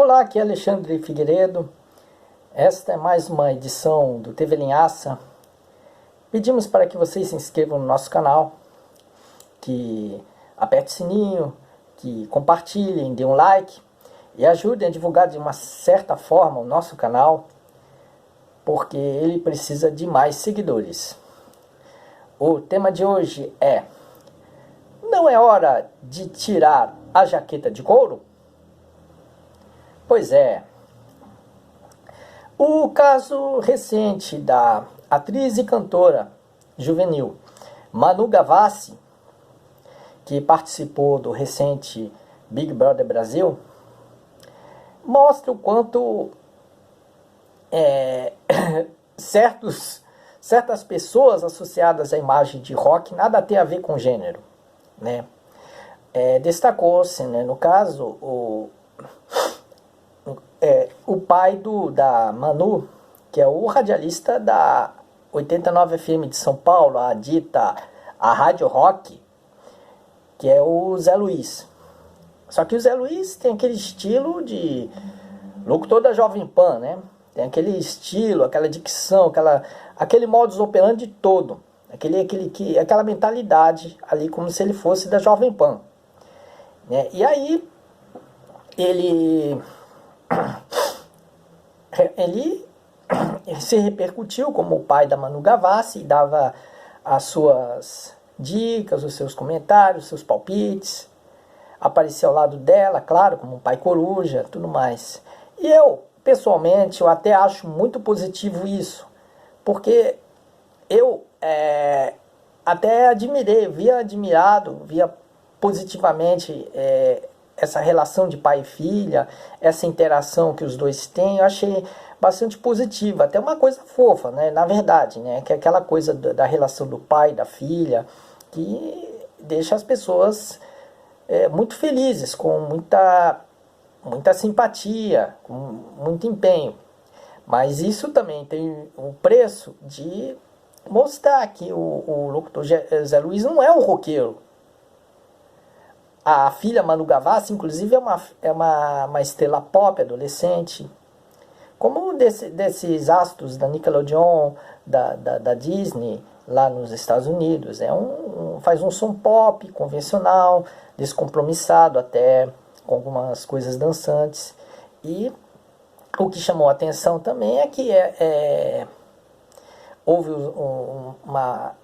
Olá, aqui é Alexandre Figueiredo. Esta é mais uma edição do TV Linhaça. Pedimos para que vocês se inscrevam no nosso canal, que aperte o sininho, que compartilhem, dêem um like e ajudem a divulgar de uma certa forma o nosso canal, porque ele precisa de mais seguidores. O tema de hoje é: não é hora de tirar a jaqueta de couro? Pois é. O caso recente da atriz e cantora juvenil Manu Gavassi, que participou do recente Big Brother Brasil, mostra o quanto certas pessoas associadas à imagem de rock nada tem a ver com gênero, né? Destacou-se, né, no caso, o pai da Manu, que é o radialista da 89 FM de São Paulo, a Rádio Rock, que é o Zé Luiz. Só que o Zé Luiz tem aquele estilo de locutor da Jovem Pan, né? Tem aquele estilo, aquela dicção, aquele modus operandi todo, aquela mentalidade ali, como se ele fosse da Jovem Pan, né? E aí ele se repercutiu como o pai da Manu Gavassi, dava as suas dicas, os seus comentários, os seus palpites, aparecia ao lado dela, claro, como um pai coruja, tudo mais. E eu, pessoalmente, eu até acho muito positivo isso, porque eu até admirei, via positivamente essa relação de pai e filha, essa interação que os dois têm. Eu achei bastante positiva, até uma coisa fofa, né, na verdade, né, que é aquela coisa da relação do pai e da filha, que deixa as pessoas muito felizes, com muita simpatia, com muito empenho. Mas isso também tem o preço de mostrar que o locutor Zé Luiz não é um roqueiro. A filha Manu Gavassi, inclusive, é uma estrela pop adolescente, como desses astros da Nickelodeon, da Disney, lá nos Estados Unidos. Faz um som pop, convencional, descompromissado até, com algumas coisas dançantes. E o que chamou a atenção também é que houve uma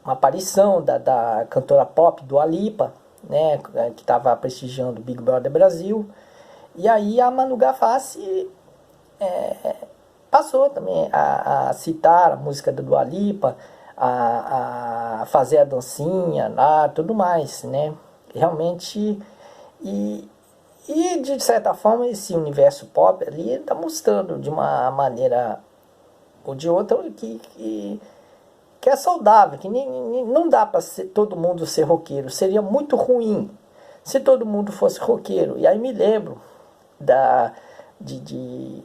aparição da cantora pop Dua Lipa, né, que estava prestigiando o Big Brother Brasil, e aí a Manu Gavassi passou também a citar a música da Dua Lipa, a fazer a dancinha lá, tudo mais, né? Realmente, e de certa forma esse universo pop ali está mostrando de uma maneira ou de outra que é saudável, que não dá para todo mundo ser roqueiro. Seria muito ruim se todo mundo fosse roqueiro. E aí me lembro de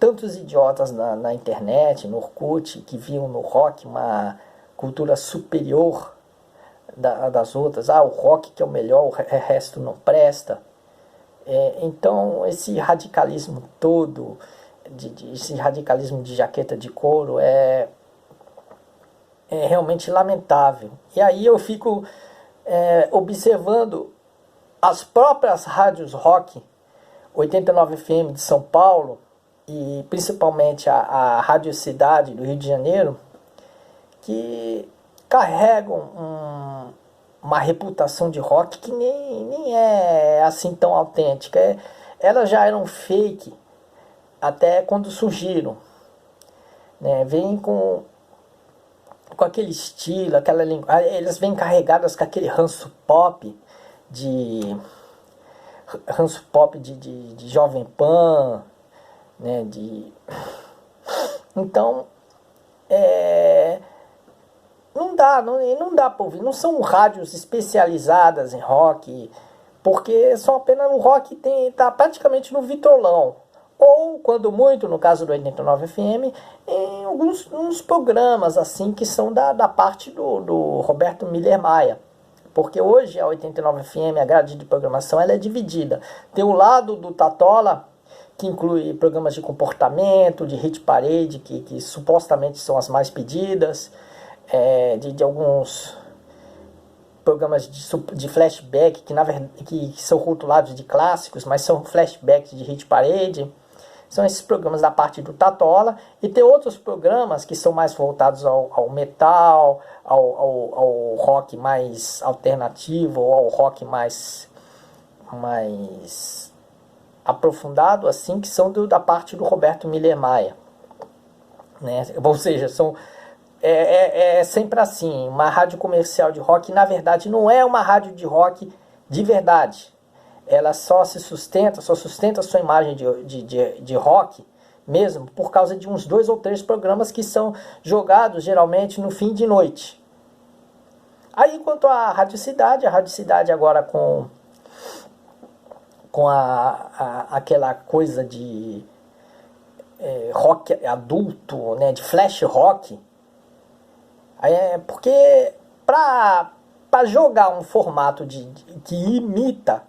tantos idiotas na internet, no Orkut, que viam no rock uma cultura superior das outras. O rock que é o melhor, o resto não presta. Então esse radicalismo todo, esse radicalismo de jaqueta de couro é realmente lamentável. E aí eu fico observando as próprias rádios rock, 89 FM de São Paulo e principalmente a Rádio Cidade do Rio de Janeiro, que carregam uma reputação de rock que nem é assim tão autêntica. Elas já eram fake até quando surgiram, né? Vêm com aquele estilo, aquela linguagem, eles vêm carregadas com aquele ranço pop de Jovem Pan, né? Então não dá para ouvir. Não são rádios especializadas em rock, porque são apenas o rock tá praticamente no vitrolão. Ou, quando muito, no caso do 89 FM, em uns programas assim que são da parte do Roberto Miller Maia. Porque hoje a 89 FM, a grade de programação, ela é dividida. Tem o lado do Tatola, que inclui programas de comportamento, de hit parade, que supostamente são as mais pedidas, de alguns programas de flashback, que na verdade que são rotulados de clássicos, mas são flashbacks de hit parade. São esses programas da parte do Tatola. E tem outros programas que são mais voltados ao metal, ao rock mais alternativo, ou ao rock mais aprofundado, assim, que são da parte do Roberto Miller Maia, né? Ou seja, é sempre assim, uma rádio comercial de rock, na verdade, não é uma rádio de rock de verdade. Ela só sustenta a sua imagem de rock mesmo por causa de uns 2 ou 3 programas que são jogados geralmente no fim de noite. Aí quanto à Rádio Cidade, a Rádio Cidade agora com aquela coisa de rock adulto, né, de flash rock, porque para jogar um formato que imita,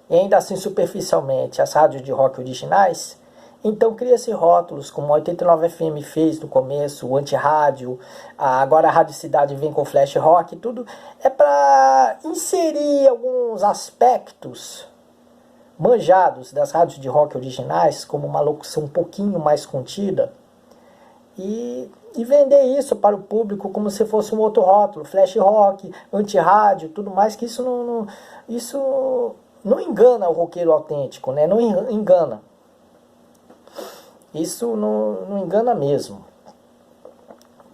e ainda assim superficialmente, as rádios de rock originais, então cria-se rótulos, como a 89 FM fez no começo, o anti-rádio, agora a Rádio Cidade vem com flash rock, tudo é para inserir alguns aspectos manjados das rádios de rock originais, como uma locução um pouquinho mais contida, e vender isso para o público como se fosse um outro rótulo, flash rock, anti-rádio, tudo mais, que isso não engana o roqueiro autêntico, né? Não engana. Isso não engana mesmo.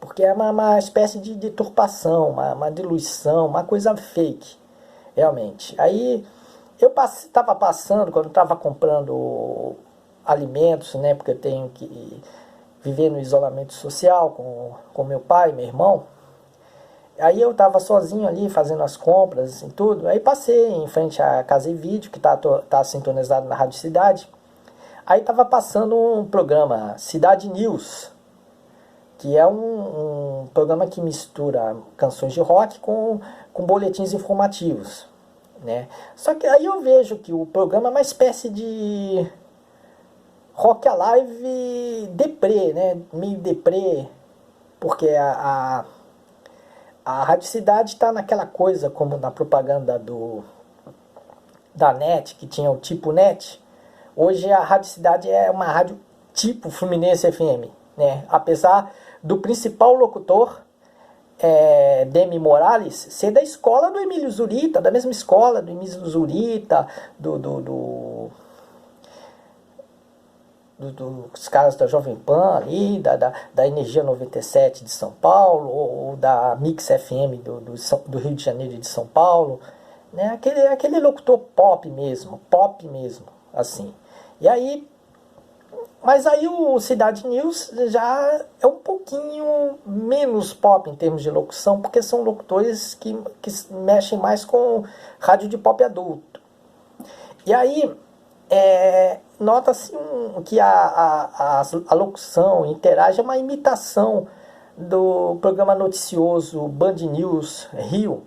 Porque é uma espécie de deturpação, uma diluição, uma coisa fake, realmente. Aí eu estava passando, quando eu estava comprando alimentos, né? Porque eu tenho que viver no isolamento social com meu pai e meu irmão. Aí eu estava sozinho ali fazendo as compras e tudo. Aí passei em frente à Casa e Vídeo, que tá sintonizado na Rádio Cidade. Aí estava passando um programa, Cidade News, que é um programa que mistura canções de rock com boletins informativos, né? Só que aí eu vejo que o programa é uma espécie de rock alive deprê, né? Meio deprê, porque a Rádio Cidade está naquela coisa, como na propaganda da NET, que tinha o tipo NET. Hoje a Rádio Cidade é uma rádio tipo Fluminense FM, né? Apesar do principal locutor, Demi Morales, ser da escola do Emílio Zurita, da mesma escola do Emílio Zurita, dos caras da Jovem Pan ali, da Energia 97 de São Paulo, ou da Mix FM do Rio de Janeiro e de São Paulo, né? Aquele locutor pop mesmo, assim. E aí, mas aí o Cidade News já é um pouquinho menos pop em termos de locução, porque são locutores que mexem mais com rádio de pop adulto. E aí, nota-se que a locução interage, é uma imitação do programa noticioso Band News Rio,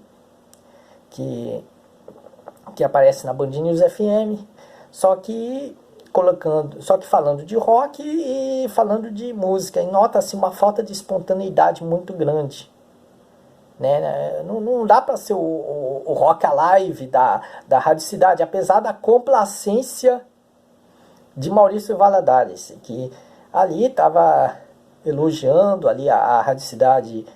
que aparece na Band News FM, só que falando de rock e falando de música, e nota-se uma falta de espontaneidade muito grande, né? Não dá para ser o rock alive da Rádio Cidade, apesar da complacência de Maurício Valadares, que ali estava elogiando ali a Rádio Cidade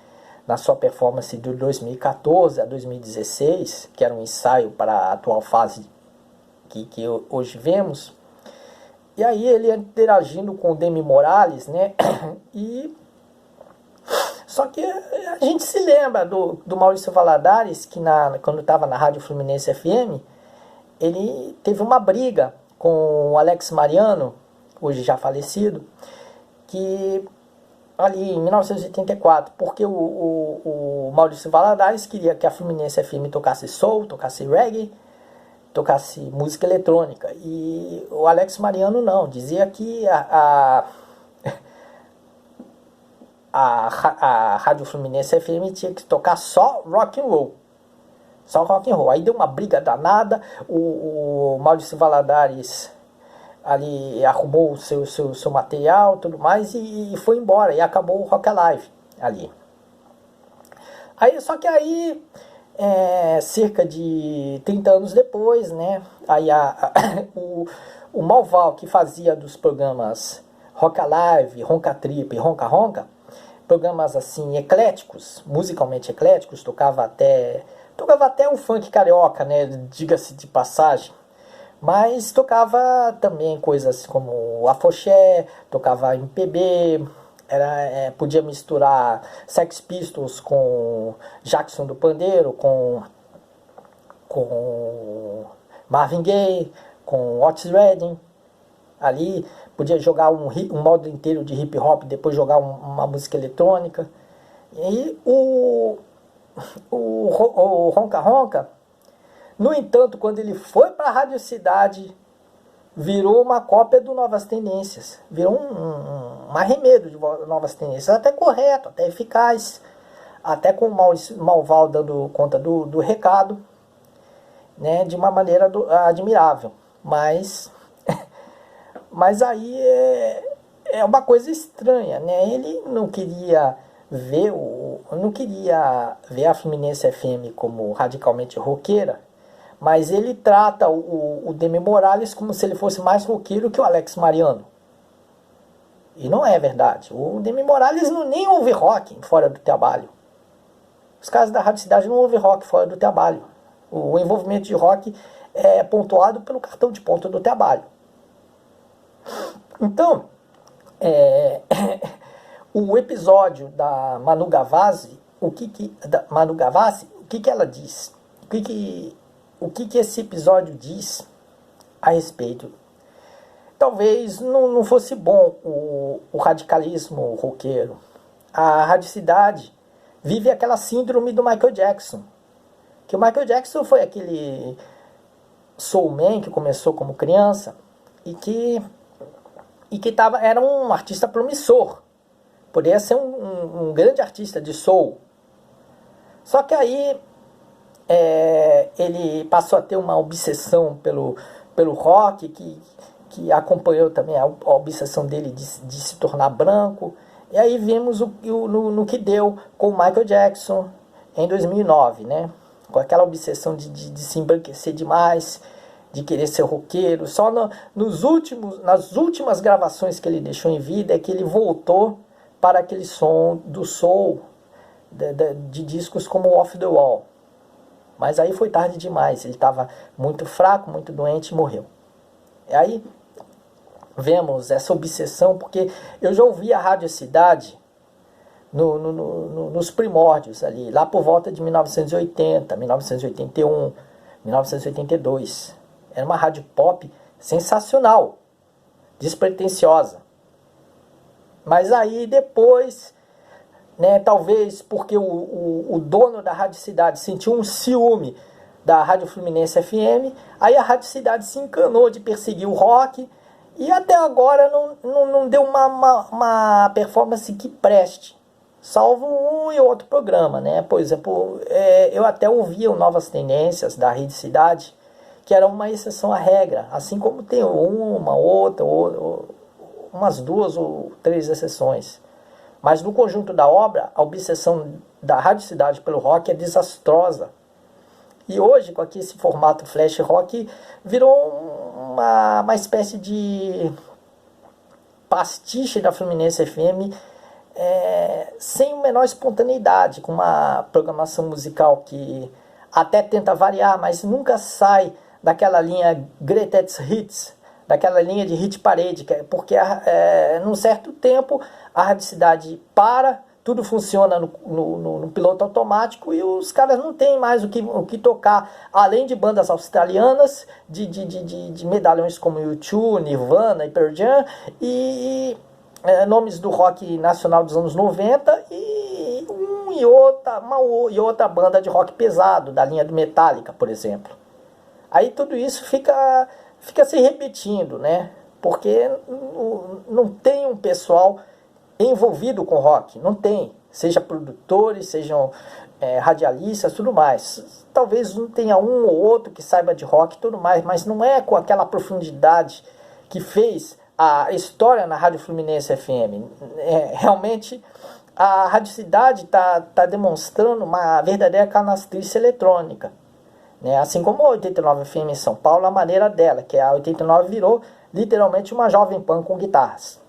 na sua performance de 2014 a 2016, que era um ensaio para a atual fase que hoje vemos. E aí ele interagindo com o Demi Morales, né? Só que a gente se lembra do Maurício Valadares, que quando estava na Rádio Fluminense FM, ele teve uma briga com o Alex Mariano, hoje já falecido, que ali em 1984, porque o Maurício Valadares queria que a Fluminense FM tocasse soul, tocasse reggae, tocasse música eletrônica, e o Alex Mariano não, dizia que a Rádio Fluminense FM tinha que tocar só rock and roll, Só rock and roll. Aí deu uma briga danada, o Maurício Valadares ali arrumou o seu material, tudo mais, e foi embora, e acabou o Rock Alive ali. Aí, só que aí, cerca de 30 anos depois, né, aí o Malval, que fazia dos programas Rock Alive, Ronca Trip e Ronca Ronca, programas assim ecléticos, musicalmente ecléticos, tocava até o funk carioca, né, diga-se de passagem, mas tocava também coisas como afoxé, tocava MPB, podia misturar Sex Pistols com Jackson do Pandeiro, com Marvin Gaye, com Otis Redding. Ali podia jogar um modo inteiro de hip hop, depois jogar uma música eletrônica. E o Ronca Ronca, no entanto, quando ele foi para a Rádio Cidade, virou uma cópia do Novas Tendências. Virou um arremedo de Novas Tendências. Até correto, até eficaz. Até com o Malval dando conta do recado, né, de uma maneira admirável. Mas aí é uma coisa estranha, né? Ele não queria ver a Fluminense FM como radicalmente roqueira, mas ele trata o Demi Morales como se ele fosse mais roqueiro que o Alex Mariano. E não é verdade. O Demi Morales nem ouve rock fora do trabalho. Os caras da Rádio Cidade não ouvem rock fora do trabalho. O envolvimento de rock é pontuado pelo cartão de ponto do trabalho. Então, o episódio da Manu Gavassi, o que ela diz? O que esse episódio diz a respeito? Talvez não fosse bom o radicalismo roqueiro. A Rádio Cidade vive aquela síndrome do Michael Jackson. Que o Michael Jackson foi aquele soulman que começou como criança e que era um artista promissor. Poderia ser um grande artista de soul. Só que aí ele passou a ter uma obsessão pelo rock, que acompanhou também a obsessão dele de se tornar branco. E aí vimos no que deu com o Michael Jackson em 2009, né? Com aquela obsessão de se embranquecer demais, de querer ser roqueiro. Só nas últimas gravações que ele deixou em vida é que ele voltou para aquele som do soul, de discos como Off the Wall. Mas aí foi tarde demais, ele estava muito fraco, muito doente e morreu. E aí vemos essa obsessão, porque eu já ouvi a Rádio Cidade nos primórdios ali, lá por volta de 1980, 1981, 1982. Era uma rádio pop sensacional, despretensiosa. Mas aí depois, né, talvez porque o dono da Rádio Cidade sentiu um ciúme da Rádio Fluminense FM, aí a Rádio Cidade se encanou de perseguir o rock e até agora não deu uma performance que preste, salvo um e outro programa, né? Por exemplo, eu até ouvia o Novas Tendências da Rede Cidade, que era uma exceção à regra, assim como tem umas 2 ou 3 exceções. Mas no conjunto da obra, a obsessão da Rádio Cidade pelo rock é desastrosa. E hoje, com aqui esse formato flash rock, virou uma espécie de pastiche da Fluminense FM, sem a menor espontaneidade, com uma programação musical que até tenta variar, mas nunca sai daquela linha Greatest Hits, daquela linha de hit parede, porque num certo tempo a Rádio Cidade tudo funciona no piloto automático e os caras não têm mais o que tocar, além de bandas australianas, de medalhões como U2, Nirvana e Pearl Jam, e nomes do rock nacional dos anos 90 e uma outra banda de rock pesado, da linha do Metallica, por exemplo. Aí tudo isso fica se repetindo, né? Porque não tem um pessoal envolvido com rock, não tem. Seja produtores, sejam radialistas, tudo mais. Talvez tenha um ou outro que saiba de rock e tudo mais, mas não é com aquela profundidade que fez a história na Rádio Fluminense FM. Realmente, a Rádio Cidade tá demonstrando uma verdadeira canastrice eletrônica. Né? Assim como a 89 FM em São Paulo, a maneira dela, que a 89 virou literalmente uma jovem pan com guitarras.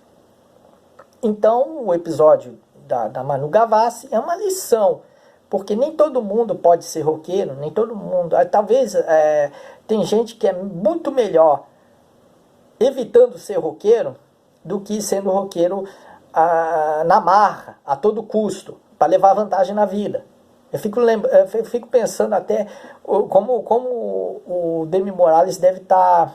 Então, o episódio da Manu Gavassi é uma lição, porque nem todo mundo pode ser roqueiro, nem todo mundo. Talvez tem gente que é muito melhor evitando ser roqueiro do que sendo roqueiro na marra, a todo custo, para levar vantagem na vida. Eu fico pensando até como o Demi Morales deve tá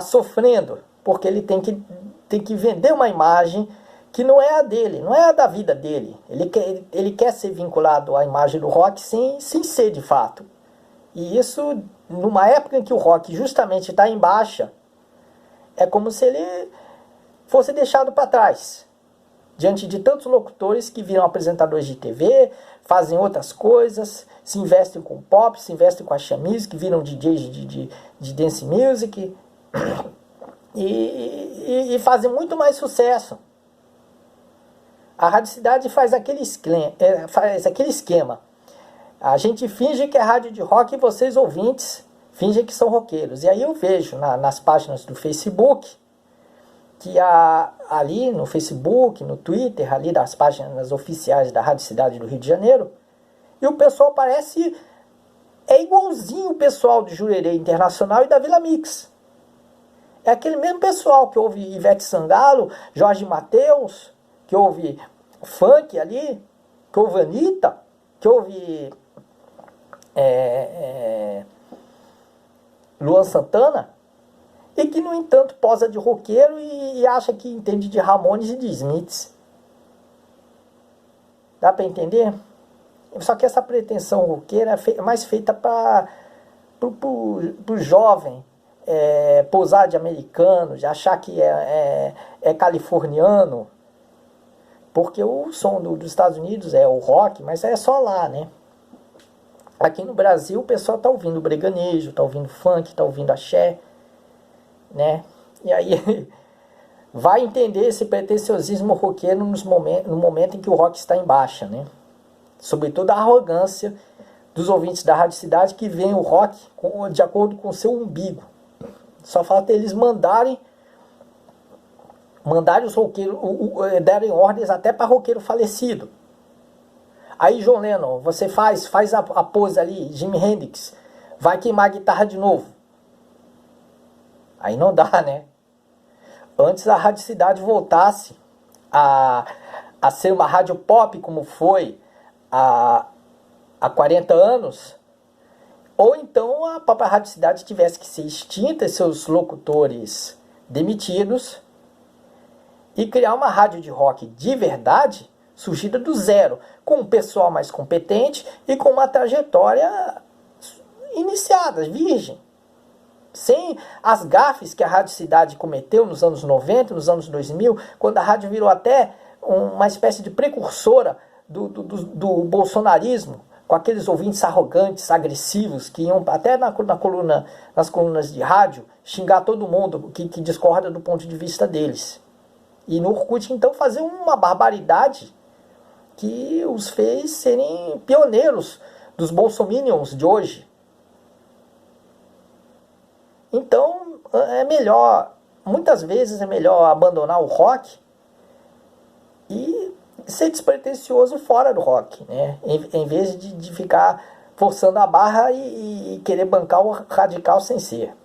sofrendo, porque ele tem que vender uma imagem que não é a dele, não é a da vida dele. Ele quer ser vinculado à imagem do rock sem ser de fato. E isso, numa época em que o rock justamente está em baixa, é como se ele fosse deixado para trás. Diante de tantos locutores que viram apresentadores de TV, fazem outras coisas, se investem com pop, se investem com axé music, viram DJs de dance music e fazem muito mais sucesso. A Rádio Cidade faz aquele esquema. A gente finge que é rádio de rock e vocês, ouvintes, fingem que são roqueiros. E aí eu vejo nas páginas do Facebook, que ali no Facebook, no Twitter, ali das páginas oficiais da Rádio Cidade do Rio de Janeiro, e o pessoal é igualzinho o pessoal do Jurerê Internacional e da Vila Mix. É aquele mesmo pessoal que ouve Ivete Sangalo, Jorge Mateus, que ouve funk ali, que ouve Anitta, que ouve Luan Santana, e que, no entanto, posa de roqueiro e acha que entende de Ramones e de Smiths. Dá para entender? Só que essa pretensão roqueira é mais feita para o jovem posar de americano, de achar que é californiano, porque o som dos Estados Unidos é o rock, mas é só lá, né? Aqui no Brasil o pessoal tá ouvindo breganejo, tá ouvindo funk, tá ouvindo axé, né? E aí vai entender esse pretenciosismo roqueiro no momento em que o rock está em baixa, né? Sobretudo a arrogância dos ouvintes da Rádio Cidade que veem o rock de acordo com o seu umbigo. Só falta eles mandarem os roqueiros, derem ordens até para roqueiro falecido. Aí, John Lennon, você faz a pose ali, Jimi Hendrix, vai queimar a guitarra de novo. Aí não dá, né? Antes a Rádio Cidade voltasse a ser uma rádio pop como foi há 40 anos, ou então a própria Rádio Cidade tivesse que ser extinta e seus locutores demitidos e criar uma rádio de rock de verdade, surgida do zero, com um pessoal mais competente e com uma trajetória iniciada, virgem. Sem as gafes que a Rádio Cidade cometeu nos anos 90, nos anos 2000, quando a rádio virou até uma espécie de precursora do bolsonarismo, com aqueles ouvintes arrogantes, agressivos, que iam até nas colunas de rádio xingar todo mundo que discorda do ponto de vista deles. E no Orkut, então, fazer uma barbaridade que os fez serem pioneiros dos bolsominions de hoje. Então, muitas vezes é melhor abandonar o rock e ser despretensioso fora do rock, né? Em vez de ficar forçando a barra e querer bancar o radical sem ser.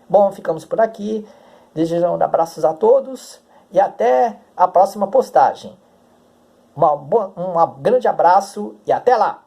Bom, ficamos por aqui. Desejando abraços a todos e até a próxima postagem. Um grande abraço e até lá!